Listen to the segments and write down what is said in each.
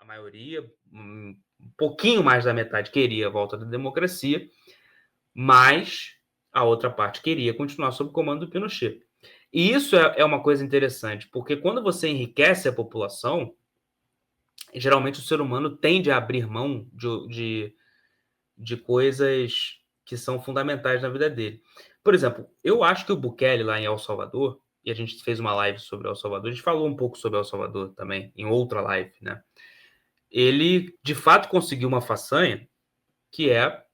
maioria, um pouquinho mais da metade queria a volta da democracia, mas a outra parte queria continuar sob o comando do Pinochet. E isso é uma coisa interessante, porque quando você enriquece a população, geralmente o ser humano tende a abrir mão de coisas que são fundamentais na vida dele. Por exemplo, eu acho que o Bukele lá em El Salvador, e a gente fez uma live sobre El Salvador, a gente falou um pouco sobre El Salvador também, em outra live, né? Ele, de fato, conseguiu uma façanha, que é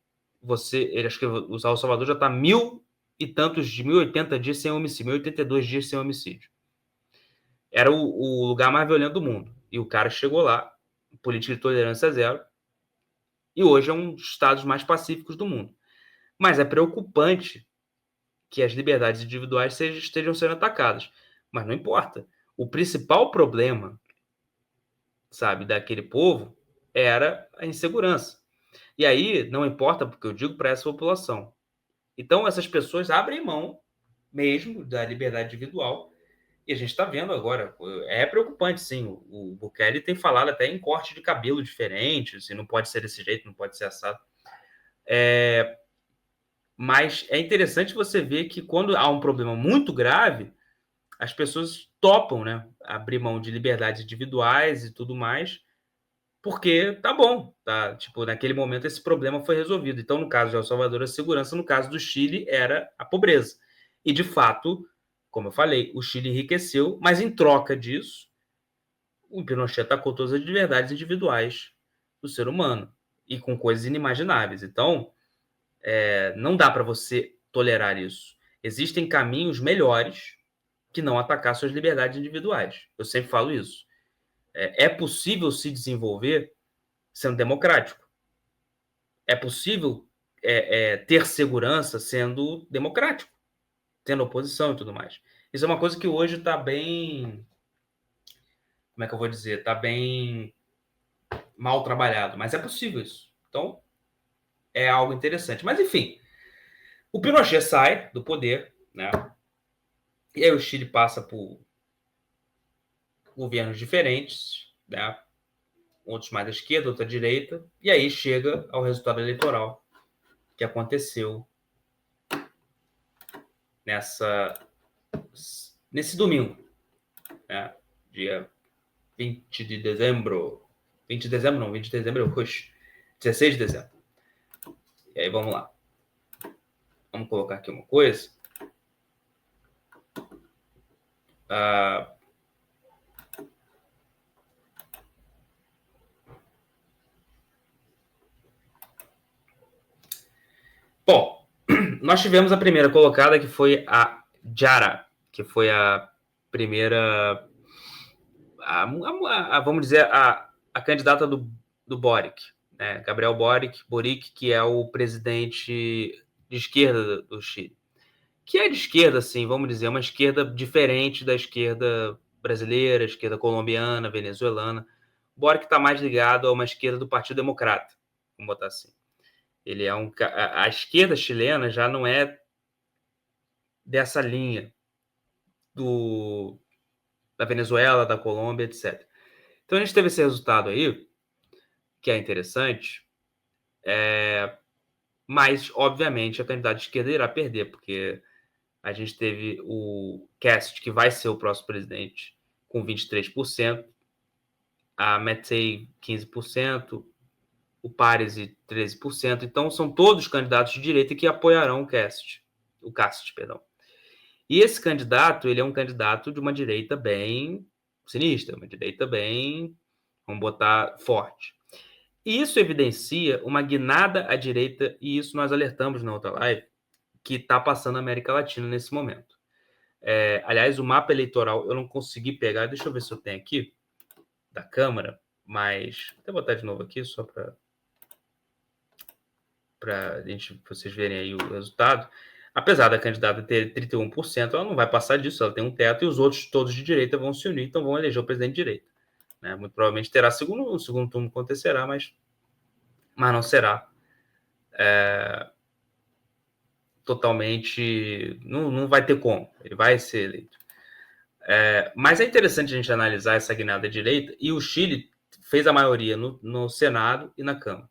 ele, acho que o El Salvador já está 1080 dias sem homicídio, 1082 dias sem homicídio. Era o lugar mais violento do mundo. E o cara chegou lá, política de tolerância zero, e hoje é um dos estados mais pacíficos do mundo. Mas é preocupante que as liberdades individuais estejam sendo atacadas. Mas não importa. O principal problema, sabe, daquele povo era a insegurança. E aí, não importa, porque eu digo para essa população. Então, essas pessoas abrem mão mesmo da liberdade individual. E a gente está vendo agora, é preocupante, sim. O Bukele tem falado até em corte de cabelo diferente, assim, não pode ser desse jeito, não pode ser assado. Mas é interessante você ver que quando há um problema muito grave, as pessoas topam, né, abrir mão de liberdades individuais e tudo mais, porque tá bom, tá? Tipo, naquele momento esse problema foi resolvido. Então, no caso de El Salvador, a segurança, no caso do Chile, era a pobreza. E, de fato, como eu falei, o Chile enriqueceu, mas em troca disso, o Pinochet atacou todas as liberdades individuais do ser humano e com coisas inimagináveis. Então, não dá para você tolerar isso. Existem caminhos melhores que não atacar suas liberdades individuais. Eu sempre falo isso. É possível se desenvolver sendo democrático. É possível ter segurança sendo democrático, tendo oposição e tudo mais. Isso é uma coisa que hoje está bem... Como é que eu vou dizer? Está bem mal trabalhado, mas é possível isso. Então, é algo interessante. Mas, enfim, o Pinochet sai do poder, né? E aí o Chile passa por governos diferentes, né? Outros mais à esquerda, outros à direita, e aí chega ao resultado eleitoral que aconteceu nesse domingo, né? Dia 20 de dezembro. 20 de dezembro não, 20 de dezembro, 16 de dezembro. E aí vamos lá. Vamos colocar aqui uma coisa. Bom, nós tivemos a primeira colocada, que foi a Jara, que foi a primeira, vamos dizer, a candidata do Boric, né? Gabriel Boric, que é o presidente de esquerda do Chile. Que é de esquerda, assim, vamos dizer, uma esquerda diferente da esquerda brasileira, esquerda colombiana, venezuelana. O Boric está mais ligado a uma esquerda do Partido Democrata, vamos botar assim. Ele é a esquerda chilena já não é dessa linha da Venezuela, da Colômbia, etc. Então a gente teve esse resultado aí, que é interessante, mas, obviamente, a candidata de esquerda irá perder, porque a gente teve o Cast, que vai ser o próximo presidente, com 23%, a Matei 15%, o Parisi 13%. Então, são todos candidatos de direita que apoiarão o Cast. E esse candidato, ele é um candidato de uma direita bem sinistra, uma direita bem, vamos botar, forte. E isso evidencia uma guinada à direita, e isso nós alertamos na outra live, que está passando na América Latina nesse momento. Aliás, o mapa eleitoral eu não consegui pegar, deixa eu ver se eu tenho aqui, da Câmara, mas vou botar de novo aqui, só para vocês verem aí o resultado. Apesar da candidata ter 31%, ela não vai passar disso, ela tem um teto, e os outros todos de direita vão se unir, então vão eleger o presidente de direita. Né? Muito provavelmente terá o segundo turno acontecerá, mas não será totalmente... Não vai ter como, ele vai ser eleito. Mas é interessante a gente analisar essa guinada direita, e o Chile fez a maioria no Senado e na Câmara,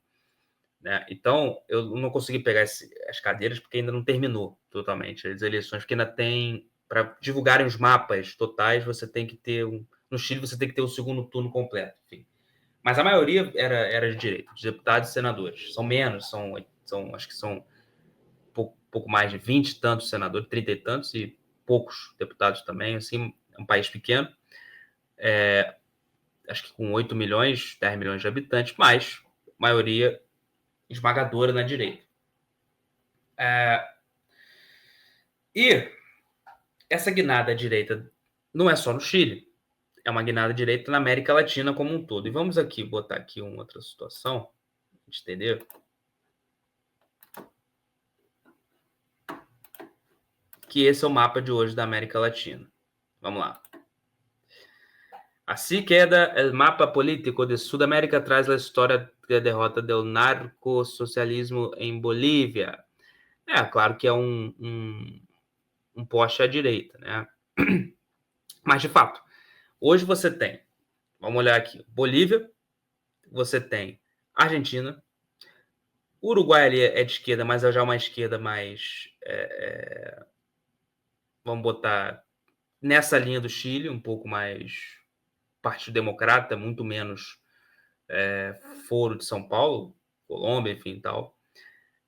né? Então, eu não consegui pegar as cadeiras porque ainda não terminou totalmente as eleições, porque ainda tem, para divulgarem os mapas totais, você tem que ter no Chile você tem que ter o segundo turno completo, enfim. Mas a maioria era de direita, de deputados e senadores. São menos, acho que são pouco mais de 20 e tantos senadores, 30 e tantos, e poucos deputados também, assim, é um país pequeno, acho que com 8 milhões, 10 milhões de habitantes, mas maioria esmagadora na direita. E essa guinada à direita não é só no Chile, é uma guinada à direita na América Latina como um todo. E vamos aqui botar aqui uma outra situação, entender? Que esse é o mapa de hoje da América Latina. Vamos lá. Así queda el mapa político de Sudamérica tras la historia de derrota del narcosocialismo em Bolívia. Claro que é um poste à direita, né? Mas, de fato, hoje você tem, vamos olhar aqui, Bolívia, você tem Argentina, Uruguai ali é de esquerda, mas é já uma esquerda mais, vamos botar, nessa linha do Chile, um pouco mais Partido Democrata, muito menos Foro de São Paulo, Colômbia, enfim, tal.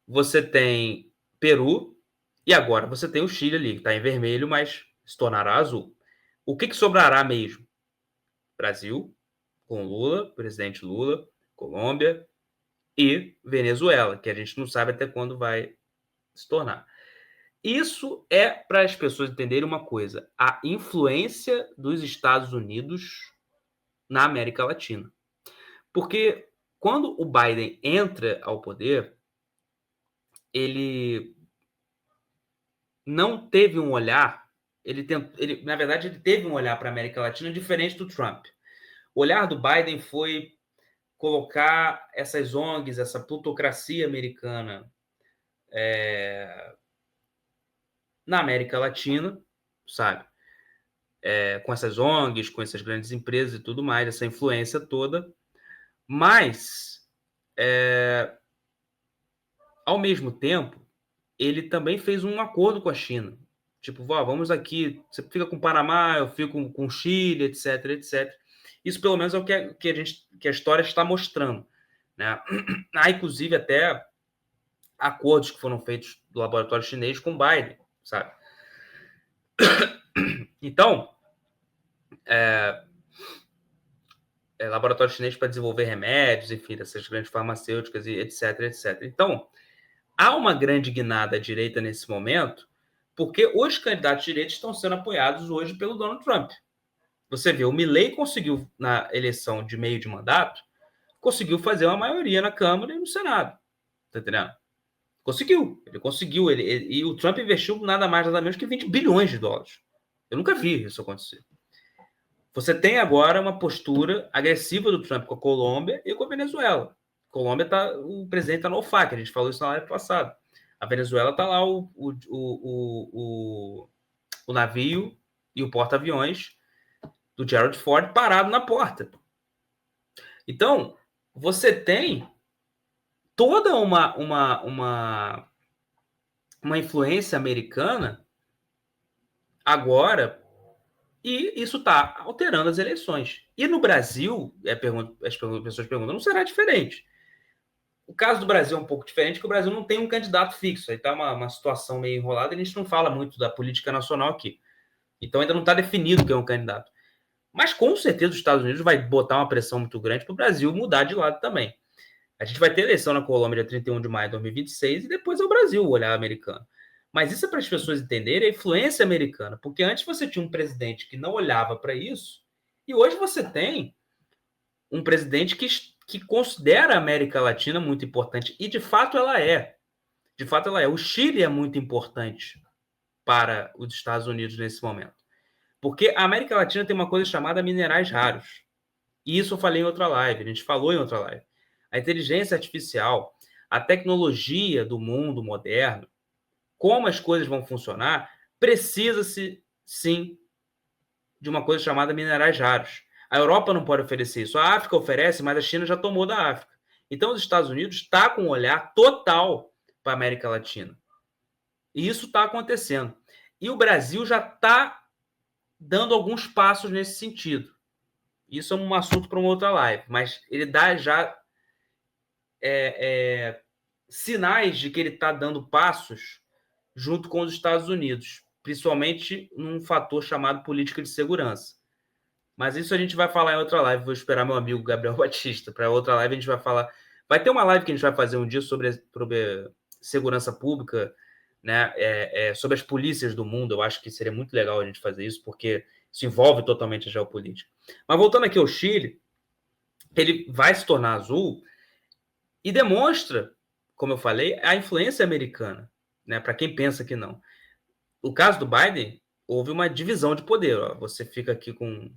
Você tem Peru, e agora você tem o Chile ali, que está em vermelho, mas se tornará azul. O que sobrará mesmo? Brasil, com Lula, presidente Lula, Colômbia e Venezuela, que a gente não sabe até quando vai se tornar. Isso é para as pessoas entenderem uma coisa: a influência dos Estados Unidos na América Latina. Porque quando o Biden entra ao poder, ele não teve um olhar, na verdade, ele teve um olhar para a América Latina diferente do Trump. O olhar do Biden foi colocar essas ONGs, essa plutocracia americana na América Latina, sabe? Com essas ONGs, com essas grandes empresas e tudo mais, essa influência toda. Mas, ao mesmo tempo, ele também fez um acordo com a China. Tipo, vamos aqui, você fica com o Panamá, eu fico com o Chile, etc, etc. Isso, pelo menos, é o que a história está mostrando, né? Há, inclusive, até acordos que foram feitos do laboratório chinês com Biden, sabe? Então, laboratório chinês para desenvolver remédios, enfim, dessas grandes farmacêuticas, e etc, etc. Então, há uma grande guinada à direita nesse momento, porque os candidatos de direita estão sendo apoiados hoje pelo Donald Trump. Você vê, o Milley conseguiu, na eleição de meio de mandato, conseguiu fazer uma maioria na Câmara e no Senado. Tá entendendo? Ele conseguiu. E o Trump investiu nada mais, nada menos que 20 bilhões de dólares. Eu nunca vi isso acontecer. Você tem agora uma postura agressiva do Trump com a Colômbia e com a Venezuela. A Colômbia o presidente está no OFAC, a gente falou isso na live passada. A Venezuela está lá o navio e o porta-aviões do Gerald Ford parado na porta. Então, você tem toda uma influência americana agora, e isso está alterando as eleições. E no Brasil, as pessoas perguntam, não será diferente? O caso do Brasil é um pouco diferente, porque o Brasil não tem um candidato fixo. Aí está uma situação meio enrolada, e a gente não fala muito da política nacional aqui. Então ainda não está definido quem é um candidato. Mas com certeza os Estados Unidos vai botar uma pressão muito grande para o Brasil mudar de lado também. A gente vai ter eleição na Colômbia dia 31 de maio de 2026 e depois é o Brasil, o olhar americano. Mas isso é para as pessoas entenderem a influência americana, porque antes você tinha um presidente que não olhava para isso, e hoje você tem um presidente que considera a América Latina muito importante, e de fato ela é. De fato ela é. O Chile é muito importante para os Estados Unidos nesse momento. Porque a América Latina tem uma coisa chamada minerais raros. E isso eu falei em outra live, a gente falou em outra live. A inteligência artificial, a tecnologia do mundo moderno, como as coisas vão funcionar, precisa-se, sim, de uma coisa chamada minerais raros. A Europa não pode oferecer isso. A África oferece, mas a China já tomou da África. Então, os Estados Unidos está com um olhar total para a América Latina. E isso está acontecendo. E o Brasil já está dando alguns passos nesse sentido. Isso é um assunto para uma outra live, mas ele dá já sinais de que ele está dando passos junto com os Estados Unidos, principalmente num fator chamado política de segurança. Mas isso a gente vai falar em outra live. Vou esperar meu amigo Gabriel Batista. Para outra live a gente vai falar. Vai ter uma live que a gente vai fazer um dia sobre segurança pública, né? Sobre as polícias do mundo. Eu acho que seria muito legal a gente fazer isso, porque isso envolve totalmente a geopolítica. Mas voltando aqui ao Chile, ele vai se tornar azul e demonstra, como eu falei, a influência americana, né? Para quem pensa que não. O caso do Biden, houve uma divisão de poder. Ó. Você fica aqui com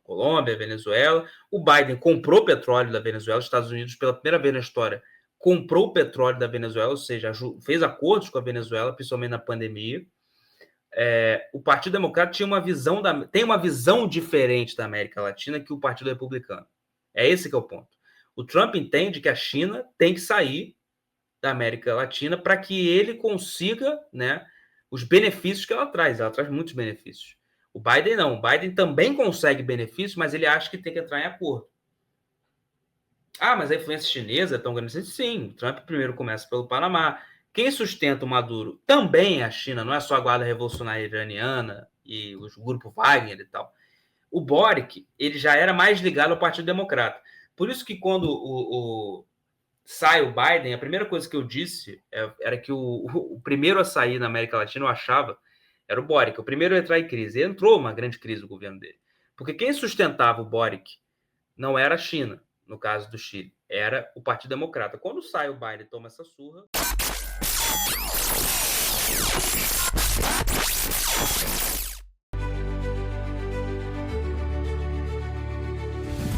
Colômbia, Venezuela. O Biden comprou petróleo da Venezuela. Os Estados Unidos, pela primeira vez na história, comprou o petróleo da Venezuela, ou seja, fez acordos com a Venezuela, principalmente na pandemia. O Partido Democrata tem uma visão diferente da América Latina que o Partido Republicano. É esse que é o ponto. O Trump entende que a China tem que sair da América Latina para que ele consiga, né, os benefícios que ela traz. Ela traz muitos benefícios. O Biden não. O Biden também consegue benefícios, mas ele acha que tem que entrar em acordo. Ah, mas a influência chinesa é tão grande assim? Sim, o Trump primeiro começa pelo Panamá. Quem sustenta o Maduro também é a China, não é só a Guarda Revolucionária Iraniana e o Grupo Wagner e tal. O Boric, ele já era mais ligado ao Partido Democrata. Por isso que quando sai o Biden, a primeira coisa que eu disse era que o primeiro a sair na América Latina, eu achava, era o Boric. O primeiro a entrar em crise. E entrou uma grande crise do governo dele. Porque quem sustentava o Boric não era a China, no caso do Chile, era o Partido Democrata. Quando sai o Biden e toma essa surra...